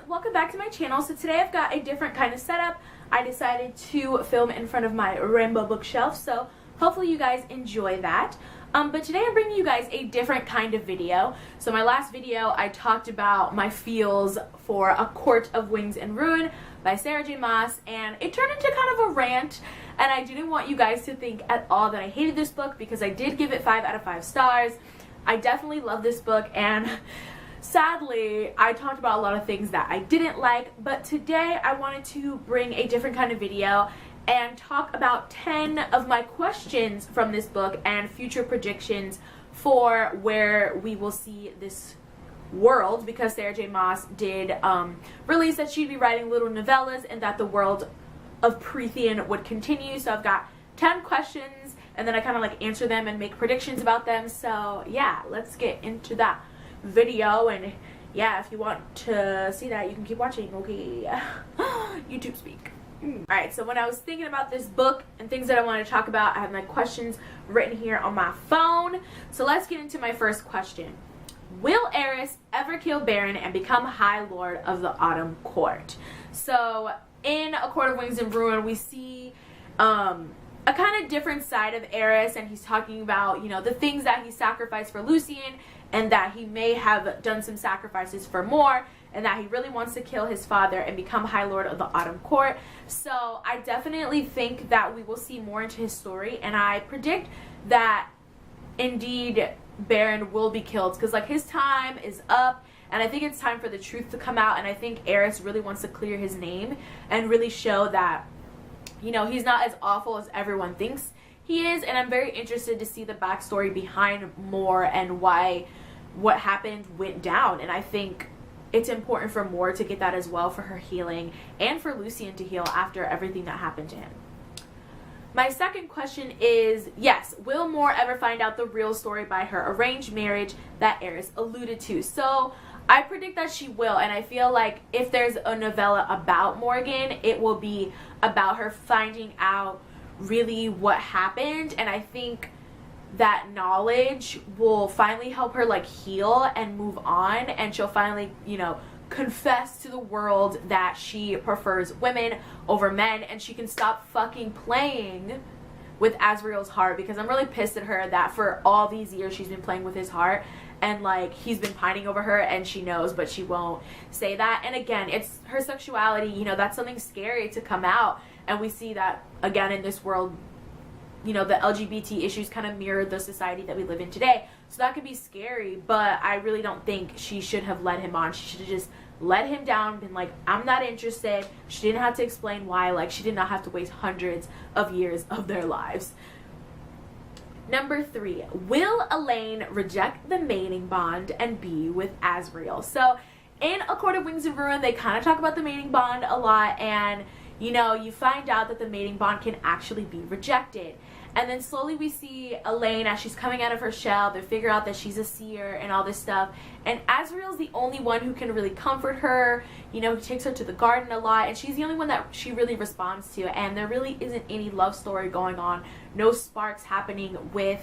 welcome back to my channel. So today I've got a different kind of setup. I decided to film in front of my rainbow bookshelf, so hopefully you guys enjoy that. But today I'm bringing you guys a different kind of video. So my last video I talked about my feels for A Court of Wings and Ruin by Sarah J Maas, and it turned into kind of a rant, and I didn't want you guys to think at all that I hated this book, because I did give it 5 out of 5 stars. I definitely love this book, and sadly, I talked about a lot of things that I didn't like, but today I wanted to bring a different kind of video and talk about 10 of my questions from this book and future predictions for where we will see this world, because Sarah J Maas did release that she'd be writing little novellas and that the world of Prothean would continue. So I've got 10 questions, and then I kind of like answer them and make predictions about them. So yeah, let's get into that video, and yeah, if you want to see that, you can keep watching. Okay. YouTube speak. Alright, so when I was thinking about this book and things that I want to talk about, I have my questions written here on my phone. So let's get into my first question. Will Eris ever kill Baron and become High Lord of the Autumn Court? So in A Court of Wings and Ruin, we see a kind of different side of Eris, and he's talking about, you know, the things that he sacrificed for Lucian, and that he may have done some sacrifices for more, and that he really wants to kill his father and become High Lord of the Autumn Court. So I definitely think that we will see more into his story, and I predict that indeed Baron will be killed, because like his time is up, and I think it's time for the truth to come out, and I think Eris really wants to clear his name and really show that, you know, he's not as awful as everyone thinks he is. And I'm very interested to see the backstory behind Moore and why what happened went down, and I think it's important for Moore to get that as well, for her healing and for Lucian to heal after everything that happened to him. My second question is, yes, will Moore ever find out the real story by her arranged marriage that Eris alluded to? So I predict that she will, and I feel like if there's a novella about Morgan, it will be about her finding out really what happened, and I think that knowledge will finally help her like heal and move on, and she'll finally, you know, confess to the world that she prefers women over men, and she can stop fucking playing with Azriel's heart, because I'm really pissed at her that for all these years she's been playing with his heart, and like he's been pining over her, and she knows but she won't say that. And again, it's her sexuality, you know, that's something scary to come out, and we see that again in this world. You know, the LGBT issues kind of mirror the society that we live in today. So that could be scary, but I really don't think she should have led him on. She should have just let him down, been like, I'm not interested. She didn't have to explain why. Like, she did not have to waste hundreds of years of their lives. Number 3, will Elaine reject the mating bond and be with Azriel? So in A Court of Wings and Ruin, they kind of talk about the mating bond a lot, and you know, you find out that the mating bond can actually be rejected. And then slowly we see Elaine as she's coming out of her shell. They figure out that she's a seer and all this stuff. And Azriel's the only one who can really comfort her. You know, he takes her to the garden a lot, and she's the only one that she really responds to. And there really isn't any love story going on. No sparks happening with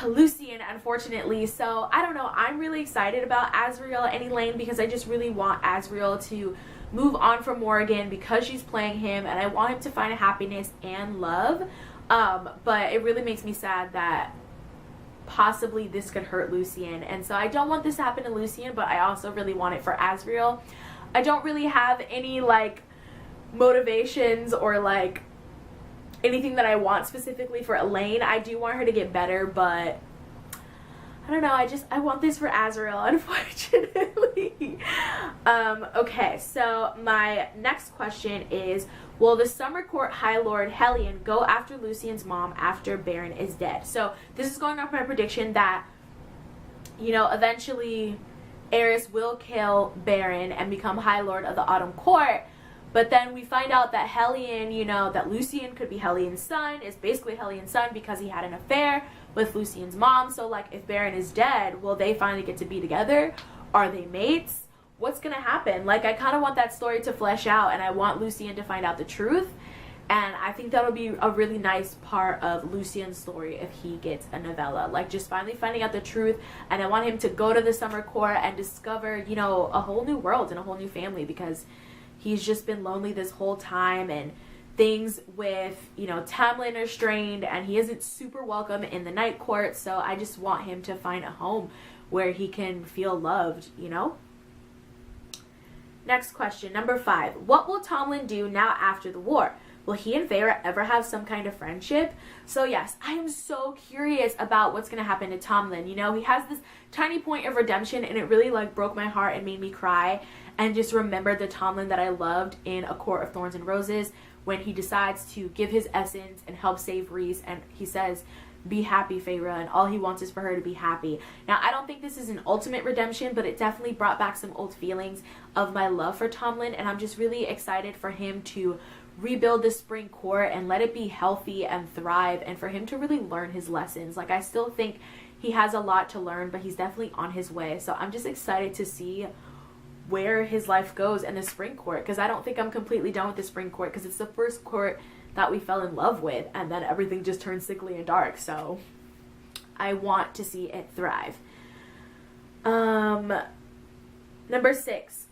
Lucian, unfortunately. So I don't know. I'm really excited about Azriel and Elaine, because I just really want Azriel to move on from Morgan, because she's playing him, and I want him to find happiness and love. But it really makes me sad that possibly this could hurt Lucian, and so I don't want this to happen to Lucian, but I also really want it for Azriel. I don't really have any like motivations or like anything that I want specifically for Elaine. I do want her to get better, but I don't know, I want this for Azriel, unfortunately. Okay, so my next question is, will the Summer Court High Lord Helen go after Lucian's mom after Baron is dead? So this is going off my prediction that, you know, eventually Eris will kill Baron and become High Lord of the Autumn Court. But then we find out that Helen, you know, that Lucian could be Helian's son, is basically Helian's son because he had an affair with Lucian's mom. So like, if Baron is dead, will they finally get to be together? Are they mates? What's gonna happen? Like, I kind of want that story to flesh out, and I want Lucian to find out the truth. And I think that'll be a really nice part of Lucien's story if he gets a novella. Like, just finally finding out the truth. And I want him to go to the summer court and discover, you know, a whole new world and a whole new family, because he's just been lonely this whole time, and things with, you know, Tomlin are strained, and he isn't super welcome in the night court. So I just want him to find a home where he can feel loved, you know? Next question, number 5. What will Tomlin do now after the war? Will he and Feyre ever have some kind of friendship? So yes, I am so curious about what's going to happen to Tomlin. You know, he has this tiny point of redemption, and it really, like, broke my heart and made me cry, and just remembered the Tomlin that I loved in A Court of Thorns and Roses, when he decides to give his essence and help save Rhys, and he says, "Be happy, Feyre," and all he wants is for her to be happy. Now, I don't think this is an ultimate redemption, but it definitely brought back some old feelings of my love for Tomlin, and I'm just really excited for him to rebuild the spring court and let it be healthy and thrive, and for him to really learn his lessons. Like, I still think he has a lot to learn, but he's definitely on his way. So I'm just excited to see where his life goes in the spring court, because I don't think I'm completely done with the spring court, because it's the first court that we fell in love with, and then everything just turned sickly and dark. So I want to see it thrive. Number 6.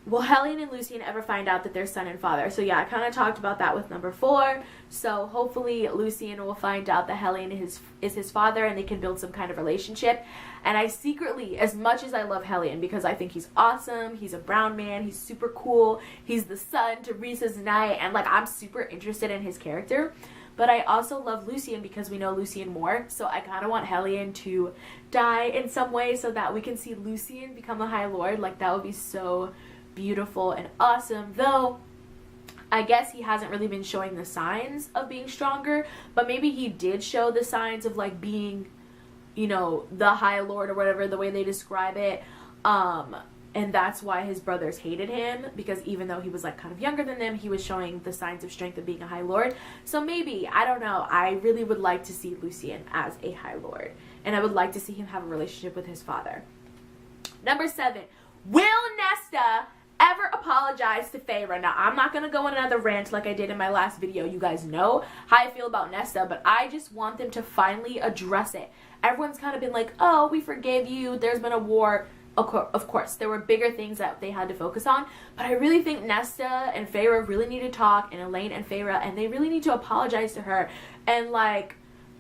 Will Helen and Lucy ever find out that they're son and father? So yeah, I kind of talked about that with number 4. So hopefully Lucian will find out that Helen is his father, and they can build some kind of relationship. And I secretly, as much as I love Helen, because I think he's awesome, he's a brown man, he's super cool, he's the son to Rhys's knight, and like, I'm super interested in his character. But I also love Lucian because we know Lucian more, so I kind of want Helen to die in some way so that we can see Lucian become a High Lord. Like, that would be so beautiful and awesome, though I guess he hasn't really been showing the signs of being stronger, but maybe he did show the signs of, like, being, you know, the High Lord or whatever, the way they describe it, and that's why his brothers hated him, because even though he was, like, kind of younger than them, he was showing the signs of strength of being a High Lord. So maybe, I don't know, I really would like to see Lucian as a High Lord, and I would like to see him have a relationship with his father. Number 7, will Nesta ever apologize to Feyre? Now, I'm not going to go on another rant like I did in my last video. You guys know how I feel about Nesta, but I just want them to finally address it. Everyone's kind of been like, oh, we forgave you, there's been a war. Of course, there were bigger things that they had to focus on, but I really think Nesta and Feyre really need to talk, and Elaine and Feyre, and they really need to apologize to her and, like,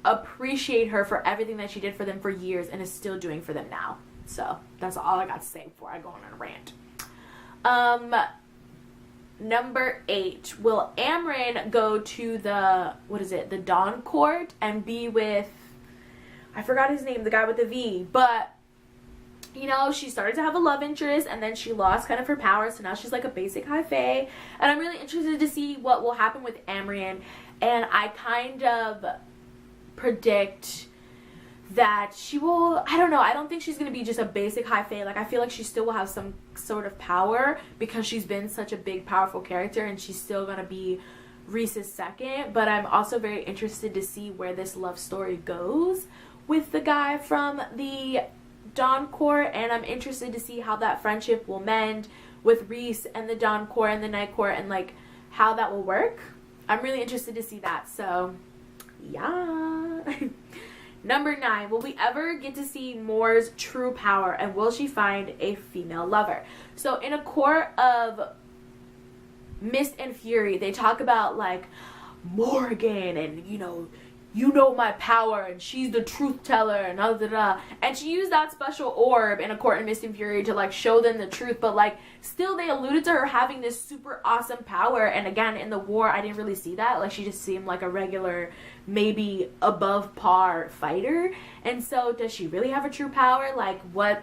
appreciate her for everything that she did for them for years and is still doing for them now. So that's all I got to say before I go on a rant. Number 8, will Amran go to the Dawn Court and be with, I forgot his name, the guy with the V, but, you know, she started to have a love interest, and then she lost kind of her power, so now she's like a basic High Fae, and I'm really interested to see what will happen with Amran, and I kind of predict that she will, I don't know, I don't think she's going to be just a basic High Fae. Like, I feel like she still will have some sort of power because she's been such a big, powerful character, and she's still going to be Rhys's second. But I'm also very interested to see where this love story goes with the guy from the Dawn Court, and I'm interested to see how that friendship will mend with Rhys and the Dawn Court and the Night Court, and, like, how that will work. I'm really interested to see that, so yeah. Number 9, will we ever get to see Mor's true power, and will she find a female lover? So in A Court of Mist and Fury, they talk about, like, Morgan, and, you know my power, and she's the truth teller, and da. And she used that special orb in A Court of Mist and Fury to, like, show them the truth, but, like, still they alluded to her having this super awesome power, and again, in the war, I didn't really see that. Like, she just seemed like a regular, maybe above par fighter, and so does she really have a true power? Like, what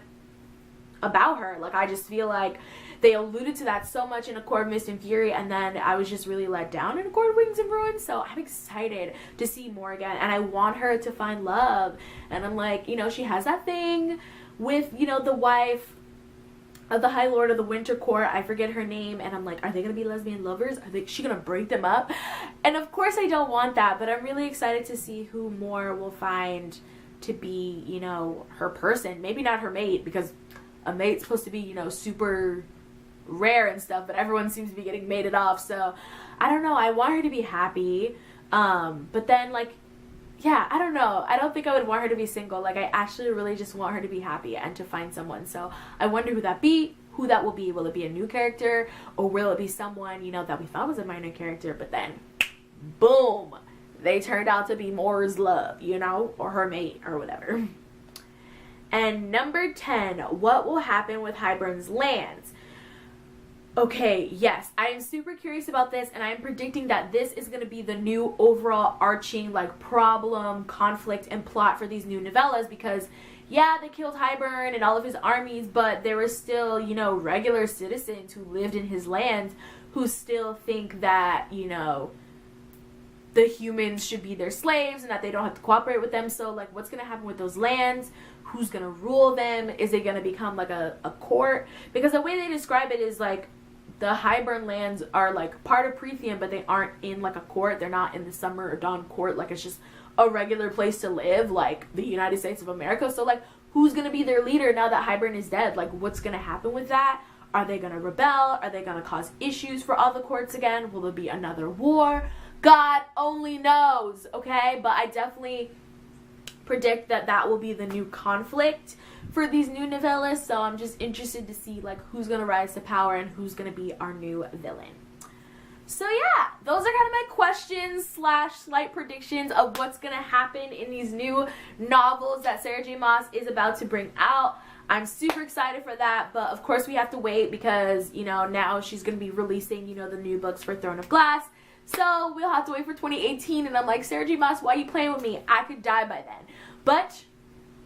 about her? Like, I just feel like they alluded to that so much in A Court of Mist and Fury, and then I was just really let down in A Court of Wings and Ruins, so I'm excited to see more again, and I want her to find love, and I'm like, you know, she has that thing with, you know, the wife of the High Lord of the Winter Court, I forget her name, and I'm like, are they gonna be lesbian lovers? She gonna break them up? And of course I don't want that, but I'm really excited to see who Mor will find to be, you know, her person. Maybe not her mate, because a mate's supposed to be, you know, super rare and stuff, but everyone seems to be getting mated off. So I don't know. I want her to be happy. But then, like, yeah, I don't know. I don't think I would want her to be single. Like, I actually really just want her to be happy and to find someone. So I wonder who that will be. Will it be a new character, or will it be someone, you know, that we thought was a minor character, but then boom, they turned out to be Moore's love, you know, or her mate or whatever. And number 10, what will happen with Hybern's lands? Okay, yes, I am super curious about this, and I'm predicting that this is going to be the new overall arching, like, problem, conflict, and plot for these new novellas, because, yeah, they killed Hybern and all of his armies, but there were still, you know, regular citizens who lived in his lands who still think that, you know, the humans should be their slaves and that they don't have to cooperate with them. So, like, what's going to happen with those lands? Who's going to rule them? Is it going to become, like, a court? Because the way they describe it is, like, the Hybern lands are, like, part of Pretheum, but they aren't in, like, a court. They're not in the Summer or Dawn court. Like, it's just a regular place to live, like the United States of America. So, like, who's going to be their leader now that Hybern is dead? Like, what's going to happen with that? Are they going to rebel? Are they going to cause issues for all the courts again? Will there be another war? God only knows, okay? But I definitely predict that that will be the new conflict for these new novellas. So I'm just interested to see, like, who's going to rise to power and who's going to be our new villain. So yeah, those are kind of my questions / slight predictions of what's going to happen in these new novels that Sarah J. Maas is about to bring out. I'm super excited for that, but of course we have to wait because, you know, now she's going to be releasing, you know, the new books for Throne of Glass. So we'll have to wait for 2018, and I'm like, Sarah J. Maas, why are you playing with me? I could die by then. But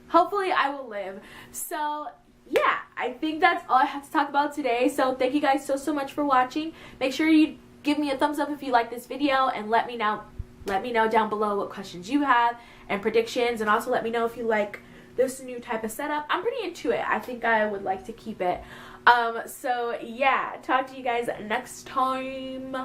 hopefully I will live. So yeah, I think that's all I have to talk about today. So thank you guys so much for watching. Make sure you give me a thumbs up if you like this video, and let me know down below what questions you have and predictions, and also let me know if you like this new type of setup. I'm pretty into it. I think I would like to keep it. So yeah, talk to you guys next time.